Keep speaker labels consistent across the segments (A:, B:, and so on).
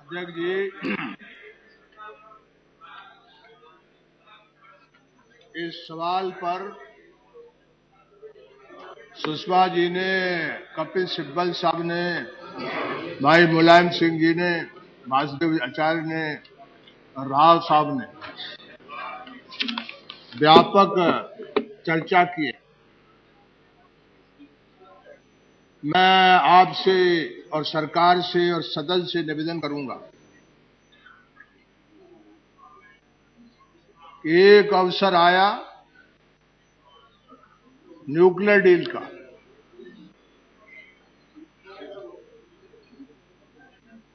A: अध्यक्ष जी, इस सवाल पर सुषमा जी ने, कपिल सिब्बल साहब ने, भाई मुलायम सिंह जी ने, वासुदेव आचार्य ने और राव साहब ने व्यापक चर्चा की है। मैं आपसे और सरकार से और सदन से निवेदन करूंगा, एक अवसर आया न्यूक्लियर डील का,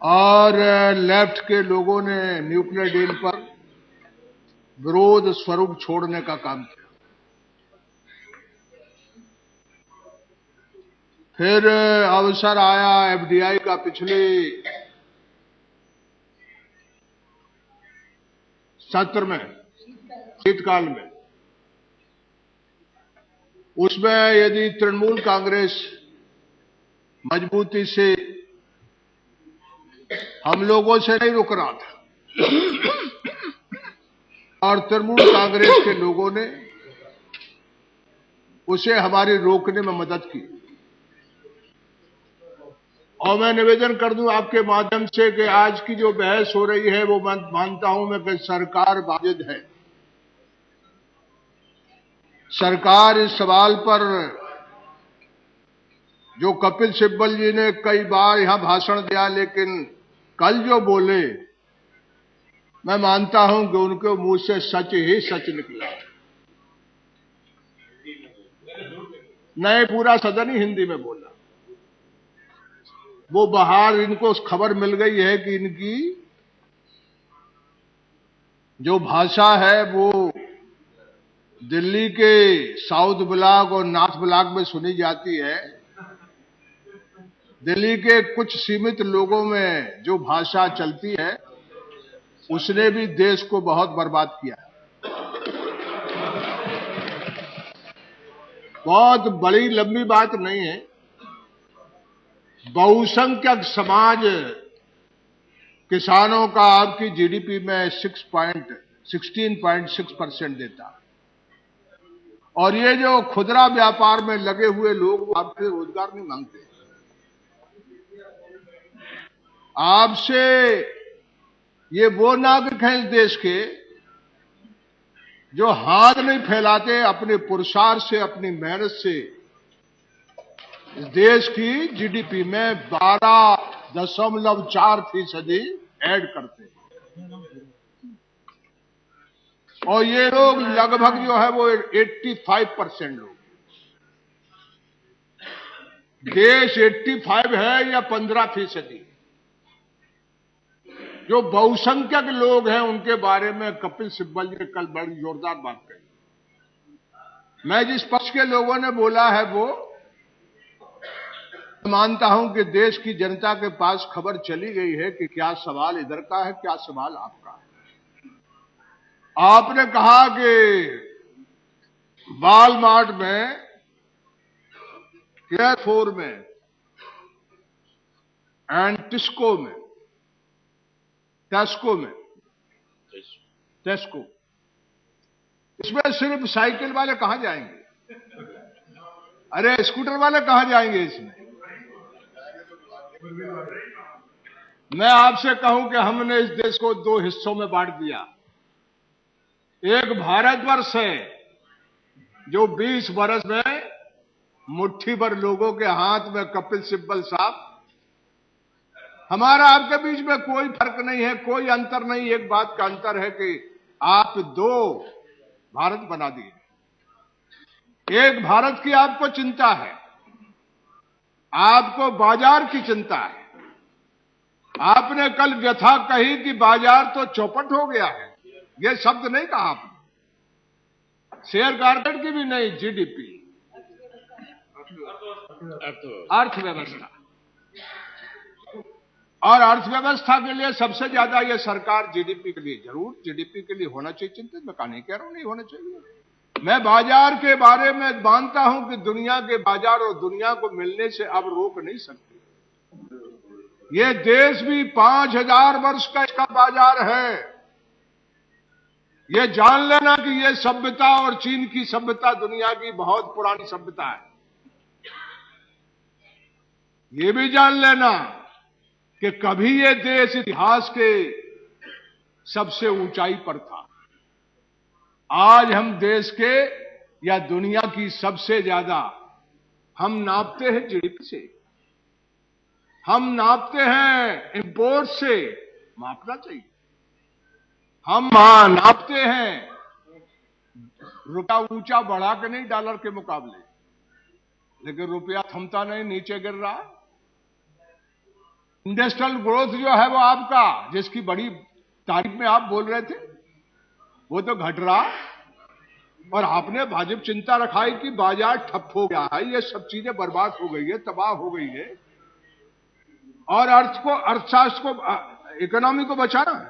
A: और लेफ्ट के लोगों ने न्यूक्लियर डील पर विरोध स्वरूप छोड़ने का काम किया। फिर अवसर आया एफडीआई का पिछले सत्र में, शीतकाल में। उसमें यदि तृणमूल कांग्रेस मजबूती से हम लोगों से नहीं रुक रहा था और तृणमूल कांग्रेस के लोगों ने उसे हमारी रोकने में मदद की। और मैं निवेदन कर दूं आपके माध्यम से कि आज की जो बहस हो रही है वो मैं मानता हूं मैं कि सरकार वाजिद है। सरकार इस सवाल पर, जो कपिल सिब्बल जी ने कई बार यहां भाषण दिया, लेकिन कल जो बोले, मैं मानता हूं कि उनके मुंह से सच ही सच निकला। नहीं, पूरा सदन ही हिंदी में बोला। वो बाहर इनको खबर मिल गई है कि इनकी जो भाषा है वो दिल्ली के साउथ ब्लॉक और नॉर्थ ब्लॉक में सुनी जाती है। दिल्ली के कुछ सीमित लोगों में जो भाषा चलती है उसने भी देश को बहुत बर्बाद किया है। बहुत बड़ी लंबी बात नहीं है। बहुसंख्यक समाज किसानों का आपकी जीडीपी में 16.6% देता है, और ये जो खुदरा व्यापार में लगे हुए लोग वो आपसे रोजगार नहीं मांगते। आपसे ये वो नागरिक हैं इस देश के जो हाथ नहीं फैलाते, अपने पुरुषार्थ से, अपनी मेहनत से इस देश की जीडीपी में 12.4% ऐड करते हैं। और ये लोग लगभग जो है वो 85% लोग। देश 85 है या 15%? जो बहुसंख्यक लोग हैं उनके बारे में कपिल सिब्बल जी ने कल बड़ी जोरदार बात कही। मैं जिस पक्ष के लोगों ने बोला है वो मानता हूं कि देश की जनता के पास खबर चली गई है कि क्या सवाल इधर का है, क्या सवाल आपका है। आपने कहा कि वॉलमार्ट में, केयरफोर में एंड टेस्को इसमें सिर्फ साइकिल वाले कहां जाएंगे? अरे स्कूटर वाले कहां जाएंगे इसमें? मैं आपसे कहूं कि हमने इस देश को 2 हिस्सों में बांट दिया। एक भारतवर्ष है जो 20 वर्ष में मुट्ठी भर लोगों के हाथ में, कपिल सिब्बल साहब, हमारा आपके बीच में कोई फर्क नहीं है, कोई अंतर नहीं। एक बात का अंतर है कि आप 2 भारत बना दिए। एक भारत की आपको चिंता है, आपको बाजार की चिंता है। आपने कल व्यथा कही कि बाजार तो चौपट हो गया है। यह शब्द नहीं कहा आपने। शेयर मार्केट की भी नहीं, जीडीपी, अर्थव्यवस्था। और अर्थव्यवस्था के लिए सबसे ज्यादा यह सरकार जीडीपी के लिए, जरूर जीडीपी के लिए होना चाहिए चिंतित। मैं नहीं कह रहा हूं नहीं होना चाहिए। मैं बाजार के बारे में मानता हूं कि दुनिया के बाजार और दुनिया को मिलने से अब रोक नहीं सकते। ये देश भी 5000 वर्ष का इसका बाजार है। ये जान लेना कि ये सभ्यता और चीन की सभ्यता दुनिया की बहुत पुरानी सभ्यता है। ये भी जान लेना कि कभी ये देश इतिहास के सबसे ऊंचाई पर था। आज हम देश के या दुनिया की सबसे ज्यादा हम नापते हैं जीडीपी से, हम नापते हैं इंपोर्ट से, मापना चाहिए। हम नापते हैं रुपया ऊंचा बढ़ा के नहीं डॉलर के मुकाबले, लेकिन रुपया थमता नहीं, नीचे गिर रहा। इंडस्ट्रियल ग्रोथ जो है वो आपका, जिसकी बड़ी तारीफ में आप बोल रहे थे, वो तो घट रहा। और आपने भाजपा चिंता रखा है कि बाजार ठप हो गया है, ये सब चीजें बर्बाद हो गई है, तबाह हो गई है, और अर्थशास्त्र को, इकोनॉमी को बचाना है।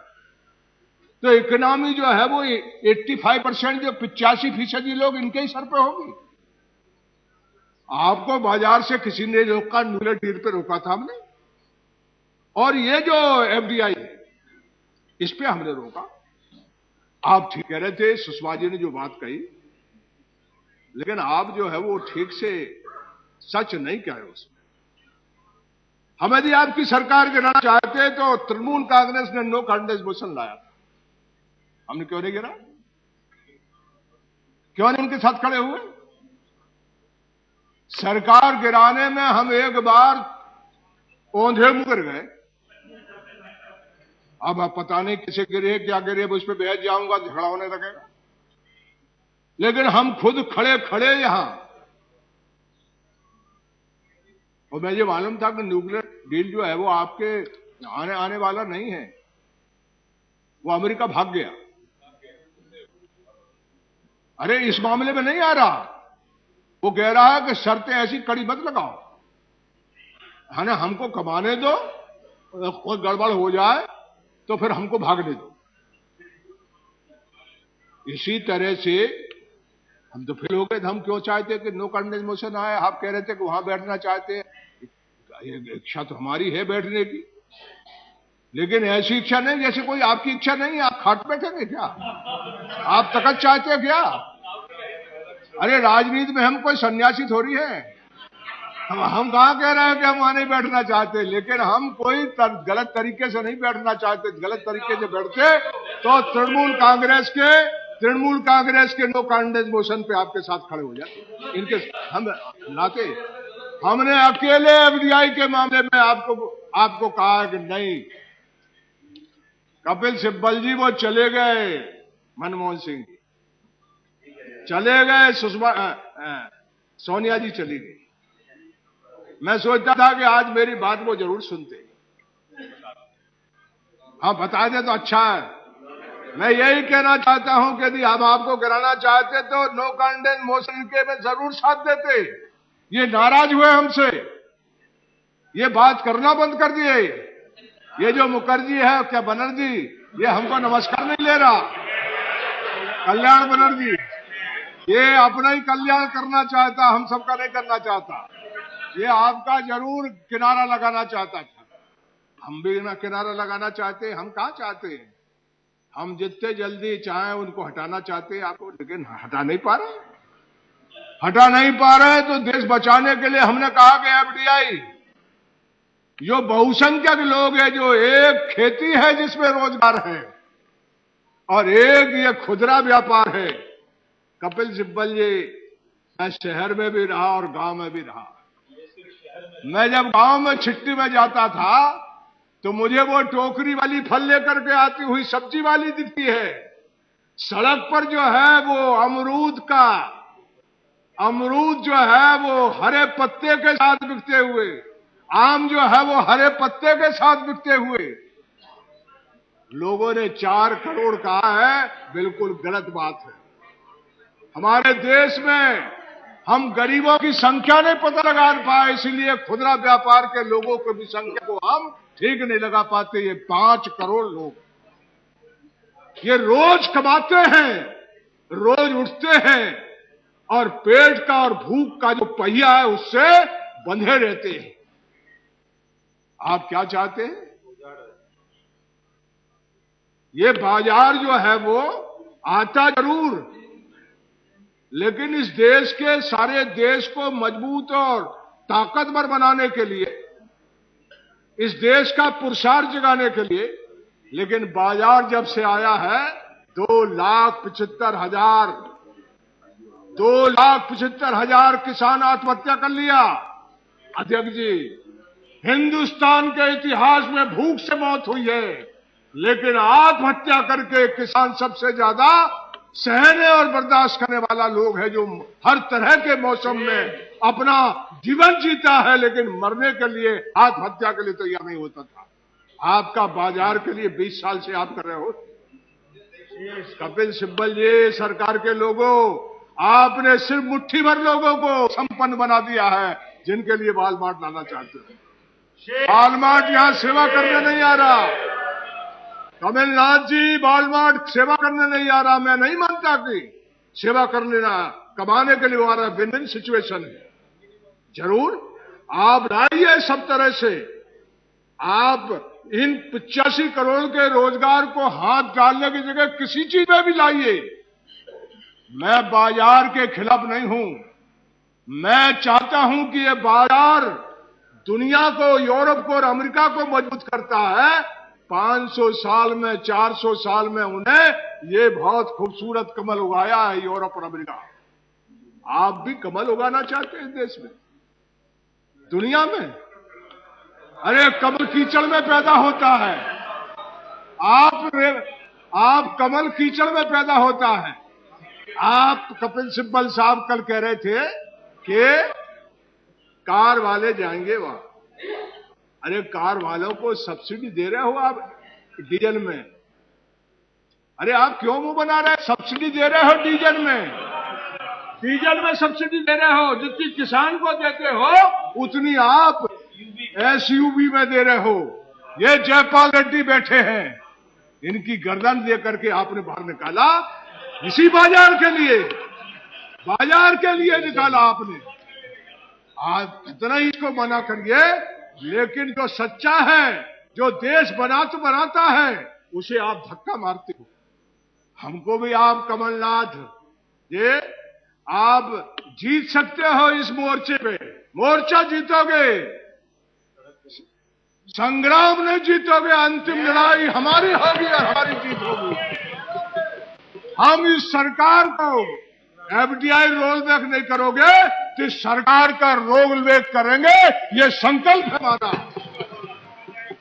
A: तो इकोनॉमी जो है वो 85%, जो 85% लोग इनके ही सर पे होगी। आपको बाजार से किसी ने रोका, न्यूक्लियर डील पे रोका था हमने, और ये जो एफडीआई है इस पे हमने रोका। आप ठीक कह रहे थे, सुषमा जी ने जो बात कही, लेकिन आप जो है वो ठीक से सच नहीं कह रहे उसमें। हम यदि आपकी सरकार गिराना चाहते तो तृणमूल कांग्रेस ने नो कॉन्फिडेंस मोशन लाया था, हमने क्यों नहीं गिरा? क्यों नहीं उनके साथ खड़े हुए? सरकार गिराने में हम एक बार औंधे मुकर गए। अब पता नहीं किसे गिरे, क्या गिरे, उस पर बहस जाऊंगा, झगड़ा होने लगेगा। लेकिन हम खुद खड़े खड़े यहां, और मुझे मालूम था कि न्यूक्लियर डील जो है वो आपके आने वाला नहीं है, वो अमेरिका भाग गया। अरे इस मामले में नहीं आ रहा, वो कह रहा है कि शर्तें ऐसी कड़ी मत लगाओ, है ना, हमको कमाने दो, कोई गड़बड़ हो जाए तो फिर हमको भागने दो। इसी तरह से हम तो फेल हो गए। हम क्यों चाहते कि नो कॉन्फिडेंस मोशन आए? आप कह रहे थे कि वहां बैठना चाहते हैं, इच्छा तो हमारी है बैठने की, लेकिन ऐसी इच्छा नहीं जैसे कोई आपकी इच्छा नहीं है। आप खाट बैठेंगे क्या? आप तकत चाहते हैं क्या? अरे राजनीति में हम कोई सन्यासी थोड़ी है। हम कहां कह रहे हैं कि हम वहां नहीं बैठना चाहते, लेकिन हम कोई गलत तरीके से नहीं बैठना चाहते। गलत तरीके से बैठते तो तृणमूल कांग्रेस के नो कॉन्फिडेंस मोशन पे आपके साथ खड़े हो जाते। इनके हम लाते। हमने अकेले एफडीआई के मामले में आपको कहा कि नहीं, कपिल सिब्बल जी वो चले गए, मनमोहन सिंह जी चले गए, सोनिया जी चली गई। मैं सोचता था कि आज मेरी बात वो जरूर सुनते। हाँ, बता दे तो अच्छा है। मैं यही कहना चाहता हूं कि यदि हम आपको गिराना चाहते तो नो कॉन्फिडेंस मोशन के में जरूर साथ देते। ये नाराज हुए हमसे, ये बात करना बंद कर दिए। ये जो मुखर्जी है, क्या बनर्जी, ये हमको नमस्कार नहीं ले रहा। कल्याण बनर्जी ये अपना ही कल्याण करना चाहता, हम सबका नहीं करना चाहता। ये आपका जरूर किनारा लगाना चाहता था। हम भी ना किनारा लगाना चाहते। हम कहां चाहते हैं? हम जितने जल्दी चाहें उनको हटाना चाहते हैं आपको, लेकिन हटा नहीं पा रहे। तो देश बचाने के लिए हमने कहा कि एफडीआई जो बहुसंख्यक लोग हैं, जो एक खेती है जिसमें रोजगार है और एक ये खुदरा व्यापार है। कपिल सिब्बल जी, मैं शहर में भी रहा और गांव में भी रहा। मैं जब गांव में छिट्टी में जाता था तो मुझे वो टोकरी वाली फल लेकर के आती हुई सब्जी वाली दिखती है। सड़क पर जो है वो अमरूद जो है वो हरे पत्ते के साथ बिकते हुए, आम जो है वो हरे पत्ते के साथ बिकते हुए। लोगों ने 4 करोड़ कहा है, बिल्कुल गलत बात है। हमारे देश में हम गरीबों की संख्या नहीं पता लगा पाए, इसलिए खुदरा व्यापार के लोगों की भी संख्या को हम ठीक नहीं लगा पाते। ये 5 करोड़ लोग, ये रोज कमाते हैं, रोज उठते हैं, और पेट का और भूख का जो पहिया है उससे बंधे रहते हैं। आप क्या चाहते हैं? ये बाजार जो है वो आता जरूर, लेकिन इस देश के सारे देश को मजबूत और ताकतवर बनाने के लिए, इस देश का पुरुषार्थ जगाने के लिए, लेकिन बाजार जब से आया है 2,75,000 किसान आत्महत्या कर लिया। अध्यक्ष जी, हिंदुस्तान के इतिहास में भूख से मौत हुई है, लेकिन आत्महत्या करके किसान सबसे ज्यादा सहने और बर्दाश्त करने वाला लोग है, जो हर तरह के मौसम में अपना जीवन जीता है, लेकिन मरने के लिए, आत्महत्या के लिए तैयार नहीं होता था। आपका बाजार के लिए 20 साल से आप कर रहे हो। कपिल सिब्बल जी, सरकार के लोगों, आपने सिर्फ मुट्ठी भर लोगों को संपन्न बना दिया है, जिनके लिए वॉलमार्ट लाना चाहते हैं। वॉलमार्ट यहां सेवा करने नहीं आ रहा। कमलनाथ जी, वॉलमार्ट सेवा करने नहीं आ रहा। मैं नहीं मानता कि सेवा कर लेना, कमाने के लिए आ रहा है। विन विन सिचुएशन है। जरूर आप लाइए सब तरह से, आप इन 85 करोड़ के रोजगार को हाथ डालने की जगह किसी चीज में भी लाइए। मैं बाजार के खिलाफ नहीं हूं। मैं चाहता हूं कि ये बाजार दुनिया को, यूरोप को और अमेरिका को मजबूत करता है। 500 साल में, 400 साल में उन्हें ये बहुत खूबसूरत कमल उगाया है, यूरोप और अमेरिका। आप भी कमल उगाना चाहते हैं इस देश में, दुनिया में? अरे कमल कीचड़ में पैदा होता है। आप कमल कीचड़ में पैदा होता है। आप कपिल सिब्बल साहब कल कह रहे थे कि कार वाले जाएंगे वहां। अरे कार वालों को सब्सिडी दे रहे हो आप डीजल में। अरे आप क्यों मुंह बना रहे हैं? सब्सिडी दे रहे हो डीजल में, डीजल में सब्सिडी दे रहे हो। जितनी किसान को देते हो उतनी आप एसयूवी में दे रहे हो। ये जयपाल रेड्डी बैठे हैं, इनकी गर्दन दे करके आपने बाहर निकाला। इसी बाजार के लिए निकाला आपने। आप कितना ही इसको मना करिए, लेकिन जो सच्चा है, जो देश बनाता है, उसे आप धक्का मारते हो। हमको भी आप कमलनाथ, ये आप जीत सकते हो इस मोर्चे पे। मोर्चा जीतोगे, संग्राम नहीं जीतोगे। अंतिम लड़ाई हमारी होगी और हमारी जीत होगी। हम इस सरकार को एफडीआई रोल बैक नहीं करोगे तो इस सरकार का रोल बैक करेंगे। ये संकल्प है हमारा,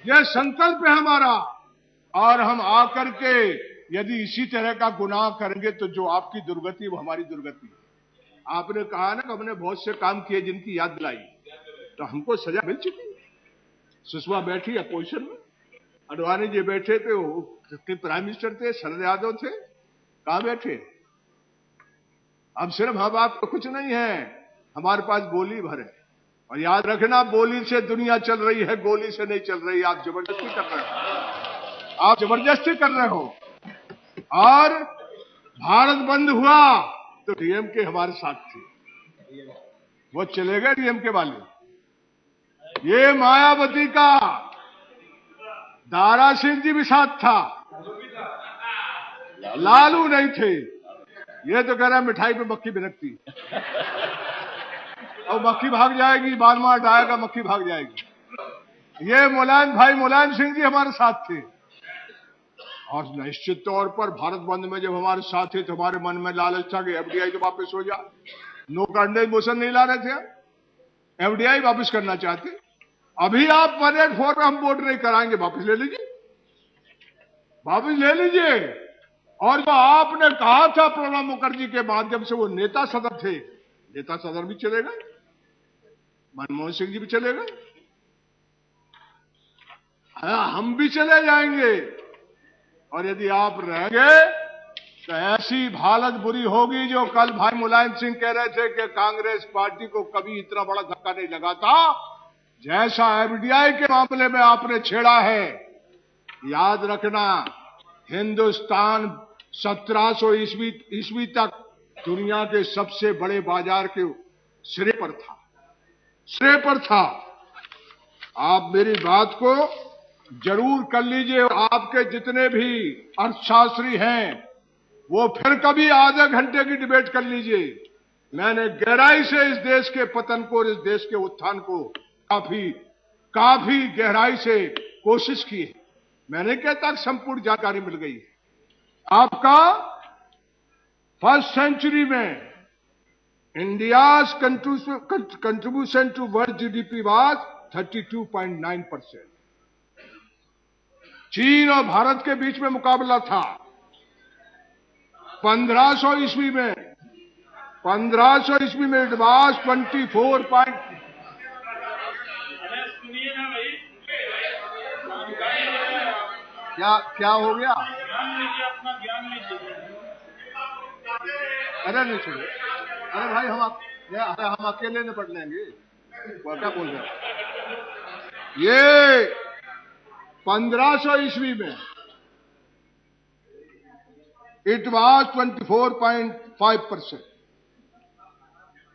A: ये संकल्प है हमारा। और हम आकर के यदि इसी तरह का गुनाह करेंगे तो जो आपकी दुर्गति वो हमारी दुर्गति है। आपने कहा ना कि हमने बहुत से काम किए जिनकी याद दिलाई, तो हमको सजा मिल चुकी है। सुषमा बैठी अपोजिशन में, अडवाणी जी बैठे थे, वो प्राइम मिनिस्टर थे, शरद यादव थे, कहां बैठे? अब सिर्फ हम आपको कुछ नहीं है, हमारे पास गोली भर है। और याद रखना, बोली से दुनिया चल रही है, गोली से नहीं चल रही। आप जबरदस्ती कर रहे हो, आप जबरदस्ती कर रहे हो। और भारत बंद हुआ तो डीएमके हमारे साथ थी, वो चले गए डीएमके वाले। ये मायावती का दारा सिंह जी भी साथ था, लालू नहीं थे। ये तो कह रहा है मिठाई पे मक्खी भिनकती, और मक्खी भाग जाएगी, वॉलमार्ट आएगा, मक्खी भाग जाएगी। ये मुलायम सिंह जी हमारे साथ थे। और निश्चित तौर पर भारत बंद में जब हमारे साथ थे तो हमारे मन में लालच था कि एफडीआई तो वापस हो जाए। नो कॉन्फिडेंस मोशन नहीं ला रहे थे, एफडीआई वापस करना चाहते। अभी आप 184 में हम वोट नहीं कराएंगे, वापस ले लीजिए, वापस ले लीजिए। और जो आपने कहा था प्रणब मुखर्जी के माध्यम से, वो नेता सदर थे, नेता सदर भी चले गए, मनमोहन सिंह जी भी चले गए, हम भी चले जाएंगे। और यदि आप रहेंगे तो ऐसी हालत बुरी होगी। जो कल भाई मुलायम सिंह कह रहे थे कि कांग्रेस पार्टी को कभी इतना बड़ा धक्का नहीं लगा था जैसा एफडीआई के मामले में आपने छेड़ा है। याद रखना, हिंदुस्तान 1700 ईस्वी तक दुनिया के सबसे बड़े बाजार के सिरे पर था। आप मेरी बात को जरूर कर लीजिए। आपके जितने भी अर्थशास्त्री हैं वो फिर कभी आधे घंटे की डिबेट कर लीजिए। मैंने गहराई से इस देश के पतन को और इस देश के उत्थान को काफी गहराई से कोशिश की है। मैं नहीं कहता संपूर्ण जानकारी मिल गई है। आपका फर्स्ट सेंचुरी में India's contribution to world GDP was 32.9%। चीन और भारत के बीच में मुकाबला था 1500 ईस्वी में। 1500 ईस्वी में इट वाज 24 क्या हो गया? अरे नहीं छोड़ो, अरे भाई हम अकेले निपट लेंगे। क्या बोल रहे हैं? ये 1500 ईस्वी में it was 24.5%।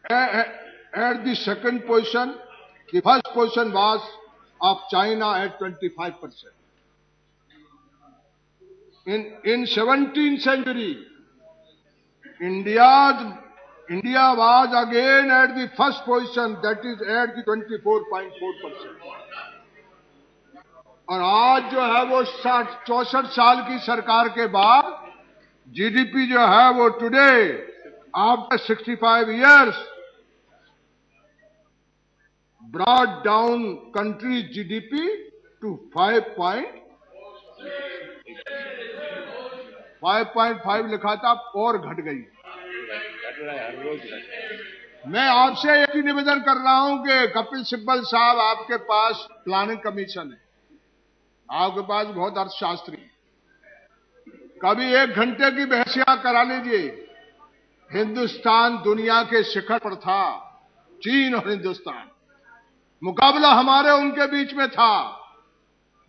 A: At the second position, the first position was of China eight 25%। In 17th century, India was again at the first position, that is at the 24.4%। और आज जो है वो 64 साल की सरकार के बाद जीडीपी जो है वो today after 65 years brought down country GDP to 5.5 लिखा था और घट गई। मैं आपसे एक ही निवेदन कर रहा हूं कि कपिल सिब्बल साहब, आपके पास प्लानिंग कमीशन है, आपके पास बहुत अर्थशास्त्री, कभी 1 घंटे की बहसिया करा लीजिए। हिंदुस्तान दुनिया के शिखर पर था, चीन और हिंदुस्तान, मुकाबला हमारे उनके बीच में था।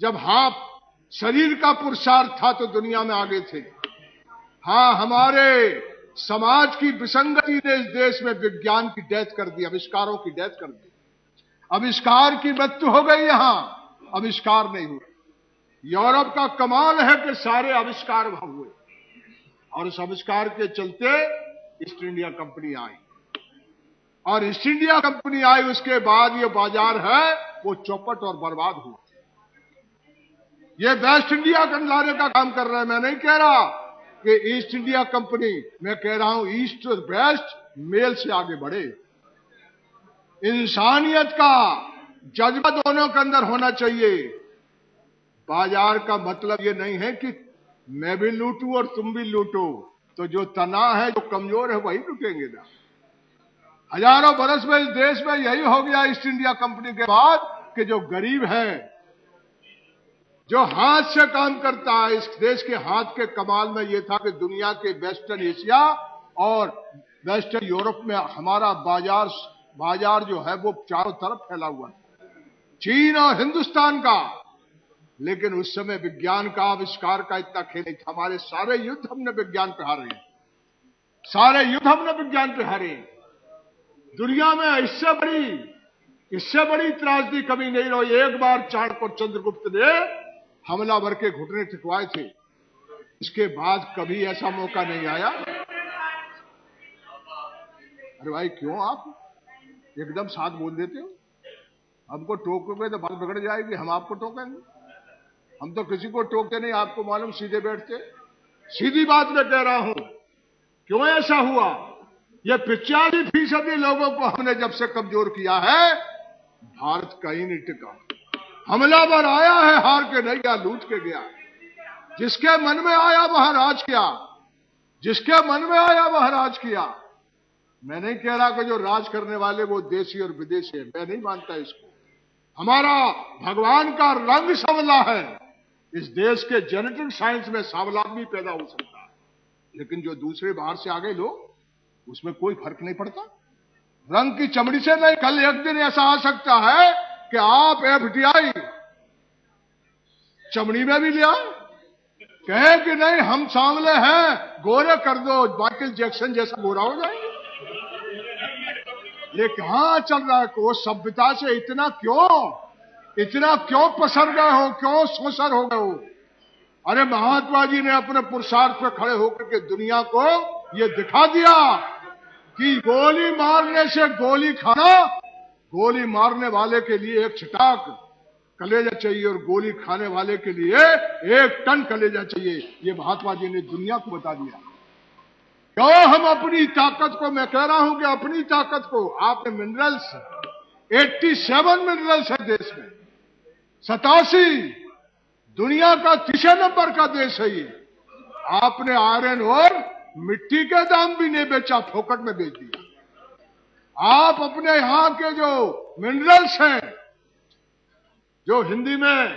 A: जब शरीर का पुरुषार्थ था तो दुनिया में आगे थे। हमारे समाज की विसंगति ने इस देश में विज्ञान की डेथ कर दी, आविष्कारोइस्कारों की डेथ कर दी। आविष्कार की मृत्यु हो गई, यहां आविष्कार नहीं हुए। यूरोप का कमाल है कि सारे आविष्कार वहां हुए और इस आविष्कार के चलते ईस्ट इंडिया कंपनी आई, और ईस्ट इंडिया कंपनी आई उसके बाद ये बाजार है वो चौपट और बर्बाद हुआ। ये वेस्ट इंडिया लाने का काम कर रहे हैं। मैं नहीं कह रहा कि ईस्ट इंडिया कंपनी, मैं कह रहा हूं ईस्ट और वेस्ट मेल से आगे बढ़े। इंसानियत का जज्बा दोनों के अंदर होना चाहिए। बाजार का मतलब ये नहीं है कि मैं भी लूटूं और तुम भी लूटो, तो जो तना है, जो कमजोर है, वही लूटेंगे ना। हजारों बरस में इस देश में यही हो गया ईस्ट इंडिया कंपनी के बाद कि जो गरीब है, जो हाथ से काम करता है, इस देश के हाथ के कमाल में यह था कि दुनिया के वेस्टर्न एशिया और वेस्टर्न यूरोप में हमारा बाजार जो है वो चारों तरफ फैला हुआ है, चीन और हिंदुस्तान का। लेकिन उस समय विज्ञान का आविष्कार का इतना खेल नहीं था। हमारे सारे युद्ध हमने विज्ञान पे हारे हैं, सारे युद्ध हमने विज्ञान पे हारे हैं। दुनिया में इससे बड़ी त्रासदी कभी नहीं रही। एक बार चाणक्य चंद्रगुप्त ने हमलावर के घुटने टिकवाए थे, इसके बाद कभी ऐसा मौका नहीं आया। अरे भाई, क्यों आप एकदम साथ बोल देते हो? हमको टोकोगे तो बात बिगड़ जाएगी, हम आपको टोकेंगे? हम तो किसी को टोकते नहीं, आपको मालूम, सीधे बैठते। सीधी बात मैं कह रहा हूं, क्यों ऐसा हुआ? ये 85% लोगों को हमने जब से कमजोर किया है, भारत कहीं नहीं टिका। हमलावर आया है, हार के नहीं गया, लूट के गया। जिसके मन में आया वह राज किया, जिसके मन में आया वह राज किया। मैं नहीं कह रहा कि जो राज करने वाले वो देशी और विदेशी है, मैं नहीं मानता इसको। हमारा भगवान का रंग सांवला है। इस देश के जेनेटिक साइंस में सांवला भी पैदा हो सकता है, लेकिन जो दूसरे बाहर से आ गए लोग, उसमें कोई फर्क नहीं पड़ता। रंग की चमड़ी से नहीं। कल एक दिन ऐसा आ सकता है कि आप एफडीआई चमड़ी में भी ले आए, कहे कि नहीं हम सांवले हैं, गोरे कर दो, माइकल जैक्सन जैसा गोरा हो जाएंगे। ये कहां चल रहा है? को सभ्यता से इतना क्यों इतना क्यों पसर गए हो, क्यों सोचर हो गए हो? अरे महात्मा जी ने अपने पुरुषार्थ पे खड़े होकर के दुनिया को ये दिखा दिया कि गोली मारने से गोली खाना, गोली मारने वाले के लिए एक छटाक कलेजा चाहिए और गोली खाने वाले के लिए 1 टन कलेजा चाहिए। ये महात्मा जी ने दुनिया को बता दिया। क्यों हम अपनी ताकत को, मैं कह रहा हूं कि अपनी ताकत को, आपने मिनरल्स 87 मिनरल्स है देश में, 87, दुनिया का 3 नंबर का देश है ये। आपने आयरन और मिट्टी के दाम भी नहीं बेचा, फोकट में बेच दिया। आप अपने यहां के जो मिनरल्स हैं, जो हिंदी में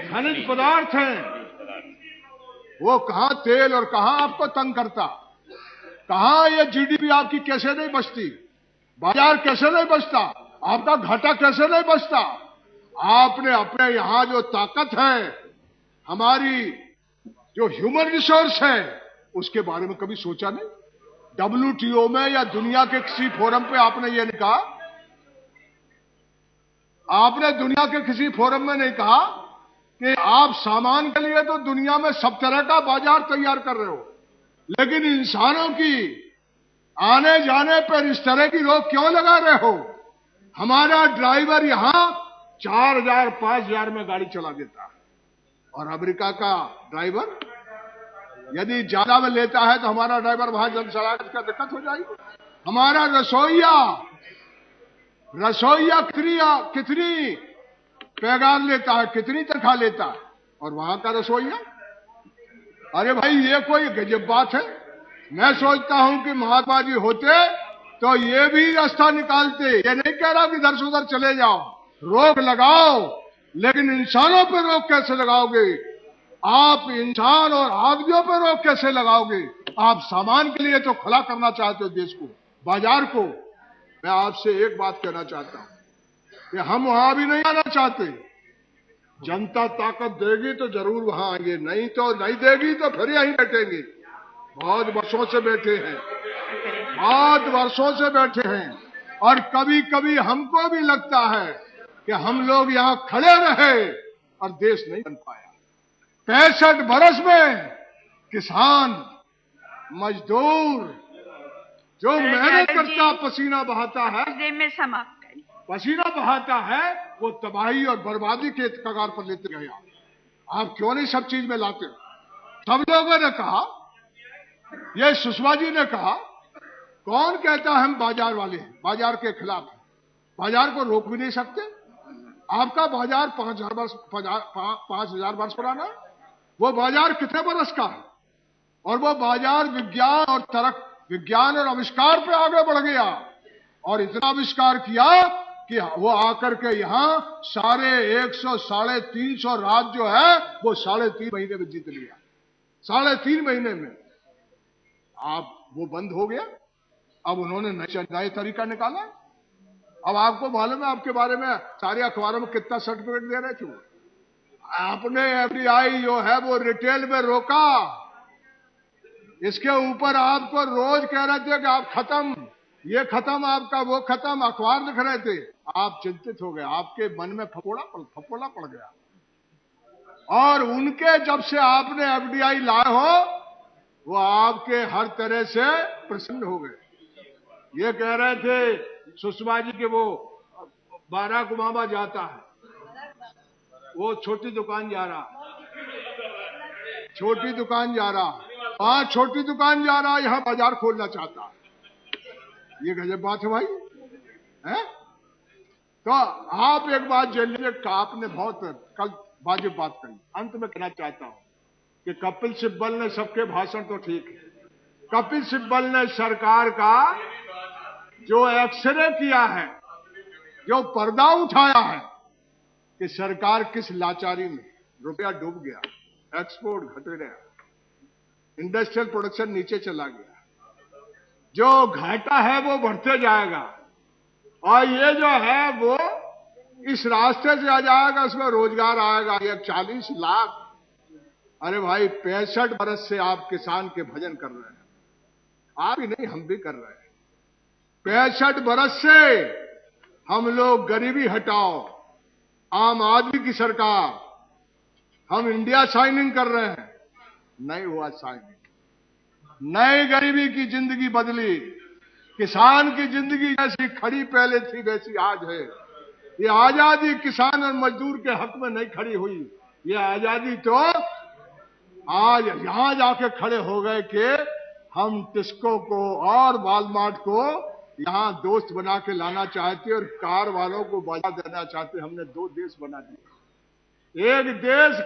A: खनिज पदार्थ हैं, वो कहां तेल और कहां आपको तंग करता, कहां ये जीडीपी आपकी कैसे नहीं बचती, बाजार कैसे नहीं बचता, आपका घाटा कैसे नहीं बचता। आपने अपने यहां जो ताकत है, हमारी जो ह्यूमन रिसोर्स है, उसके बारे में कभी सोचा नहीं। WTO में या दुनिया के किसी फोरम पे आपने ये नहीं कहा, आपने दुनिया के किसी फोरम में नहीं कहा कि आप सामान के लिए तो दुनिया में सब तरह का बाजार तैयार कर रहे हो, लेकिन इंसानों की आने जाने पर इस तरह की रोक क्यों लगा रहे हो? हमारा ड्राइवर यहां 4,000 5,000 में गाड़ी चला देता है, और अमेरिका का ड्राइवर यदि ज्यादा में लेता है तो हमारा ड्राइवर वहां जब चला इसका दिक्कत हो जाएगी। हमारा रसोईया कितनी पैगार लेता है, कितनी तनख्वाह लेता है, और वहां का रसोईया, अरे भाई ये कोई गजब बात है। मैं सोचता हूं कि महात्मा जी होते तो ये भी रास्ता निकालते। ये नहीं कह रहा कि इधर से उधर चले जाओ, रोक लगाओ, लेकिन इंसानों पर रोक कैसे लगाओगे? आप इंसान और आदमियों पर रोक कैसे लगाओगे? आप सामान के लिए तो खुला करना चाहते हो देश को, बाजार को। मैं आपसे एक बात कहना चाहता हूं कि हम वहां भी नहीं आना चाहते। जनता ताकत देगी तो जरूर वहां आएंगे, नहीं तो नहीं देगी तो फिर यहीं बैठेंगे। बहुत वर्षों से बैठे हैं, बहुत वर्षों से बैठे हैं, और कभी कभी हमको भी लगता है कि हम लोग यहां खड़े रहे और देश नहीं बन पाया। 65 बरस में किसान, मजदूर जो मेहनत करता, पसीना बहाता है, पसीना बहाता है, वो तबाही और बर्बादी के कगार पर लेते गए। आप क्यों नहीं सब चीज में लाते? सब लोगों ने कहा, ये सुषमा जी ने कहा, कौन कहता है हम बाजार वाले हैं, बाजार के खिलाफ हैं? बाजार को रोक भी नहीं सकते। आपका बाजार 5,000 वर्ष पुराना है, वो बाजार कितने बरस का है, और वो बाजार विज्ञान और आविष्कार पे आगे बढ़ गया, और इतना आविष्कार किया कि वो आकर के यहां सारे 100-350 राज्य जो है वो 3.5 महीने में जीत लिया। 3.5 महीने में आप वो बंद हो गया। अब उन्होंने नया तरीका निकाला। अब आपको मालूम है, आपके बारे में सारे अखबारों में कितना सर्टिफिकेट दे रहे थे। आपने FDI जो है वो रिटेल में रोका, इसके ऊपर आपको रोज कह रहे थे कि आप खत्म, ये खत्म, आपका वो खत्म, अखबार लिख रहे थे। आप चिंतित हो गए, आपके मन में फपोला पड़ गया, और उनके जब से आपने FDI लाए हो, वो आपके हर तरह से प्रसन्न हो गए। ये कह रहे थे सुषमा जी के वो बाराक ओबामा जाता है, वो छोटी दुकान जा रहा, वहां छोटी दुकान जा रहा, यहां बाजार खोलना चाहता। ये गजब बात है भाई, है? तो आप एक बात जान लीजिए, आपने बहुत कल वाजिब बात कही। अंत में कहना चाहता हूं कि कपिल सिब्बल ने, सबके भाषण तो ठीक है, कपिल सिब्बल ने सरकार का जो एक्सरे किया है, जो पर्दा उठाया है कि सरकार किस लाचारी में, रुपया डूब गया, एक्सपोर्ट घट गया, इंडस्ट्रियल प्रोडक्शन नीचे चला गया, जो घाटा है वो बढ़ते जाएगा, और ये जो है वो इस रास्ते से आ जाएगा, उसमें रोजगार आएगा। ये 40 लाख, अरे भाई 65 बरस से आप किसान के भजन कर रहे हैं, आप ही नहीं हम भी कर रहे हैं। 65 बरस से हम लोग गरीबी हटाओ, आम आदमी की सरकार, हम इंडिया साइनिंग कर रहे हैं, नहीं हुआ साइनिंग। नई गरीबी की जिंदगी बदली, किसान की जिंदगी जैसी खड़ी पहले थी वैसी आज है। ये आजादी किसान और मजदूर के हक में नहीं खड़ी हुई, ये आजादी तो आज यहां जाके खड़े हो गए कि हम टिस्को को और वालमार्ट को यहां दोस्त बना के लाना चाहते और कार वालों को बजा देना चाहते। हमने दो देश बना दिए, एक देश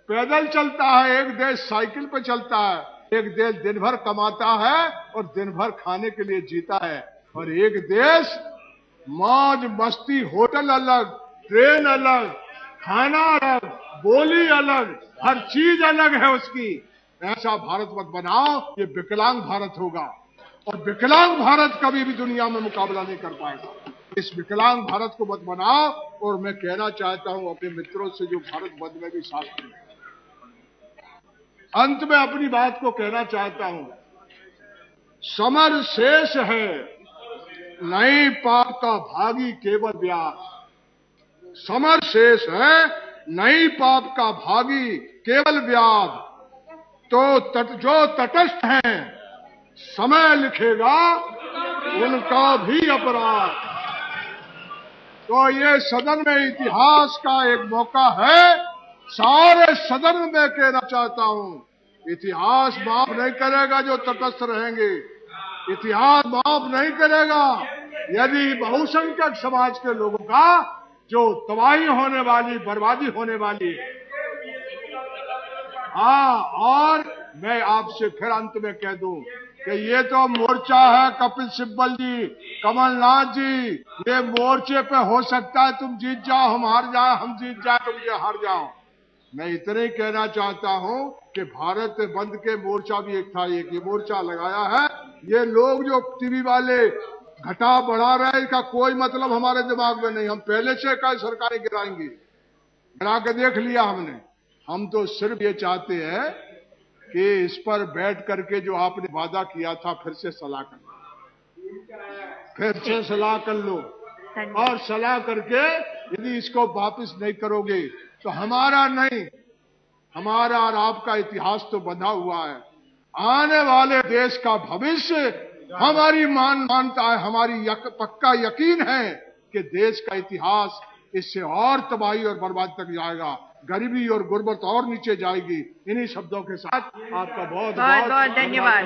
A: पैदल चलता है, एक देश साइकिल पे चलता है, एक देश दिन भर कमाता है और दिन भर खाने के लिए जीता है, और एक देश मौज मस्ती, होटल अलग, ट्रेन अलग, खाना अलग, बोली अलग, हर चीज अलग है उसकी। ऐसा भारत मत बनाओ, ये विकलांग भारत होगा, और विकलांग भारत कभी भी दुनिया में मुकाबला नहीं कर पाएगा। इस विकलांग भारत को मत बनाओ। और मैं कहना चाहता हूं अपने मित्रों से जो भारत बंद में भी साथ हैं, अंत में अपनी बात को कहना चाहता हूं, समर शेष है नहीं पाप का भागी केवल व्यास। समर शेष है नहीं पाप का भागी केवल व्यास। तो जो तटस्थ हैं समय लिखेगा उनका भी अपराध। तो ये सदन में इतिहास का एक मौका है, सारे सदन में कहना चाहता हूं, इतिहास माफ नहीं करेगा जो तटस्थ रहेंगे, इतिहास माफ नहीं करेगा यदि बहुसंख्यक समाज के लोगों का जो तबाही होने वाली, बर्बादी होने वाली। हाँ, और मैं आपसे फिर अंत में कह दूं कि ये तो मोर्चा है कपिल सिब्बल जी, कमलनाथ जी, ये मोर्चे पे हो सकता है तुम जीत जाओ, हम हार जाए, हम जीत जाए, तुम हार जाओ। मैं इतना ही कहना चाहता हूं कि भारत बंद के मोर्चा भी एक था, एक ये मोर्चा लगाया है। ये लोग जो टीवी वाले घटा बढ़ा रहे हैं, इसका कोई मतलब हमारे दिमाग में नहीं। हम पहले से कई सरकारें गिराएंगे, गिरा के देख लिया हमने। हम तो सिर्फ ये चाहते हैं कि इस पर बैठ करके जो आपने वादा किया था फिर से सलाह कर लो, फिर से सलाह कर लो, और सलाह करके यदि इसको वापस नहीं करोगे तो हमारा नहीं, हमारा और आपका इतिहास तो बंधा हुआ है। आने वाले देश का भविष्य हमारी मानता है, हमारी पक्का यकीन है कि देश का इतिहास इससे और तबाही और बर्बादी तक जाएगा, गरीबी और गुर्बत और नीचे जाएगी। इन्हीं शब्दों के साथ आपका बहुत बहुत
B: धन्यवाद।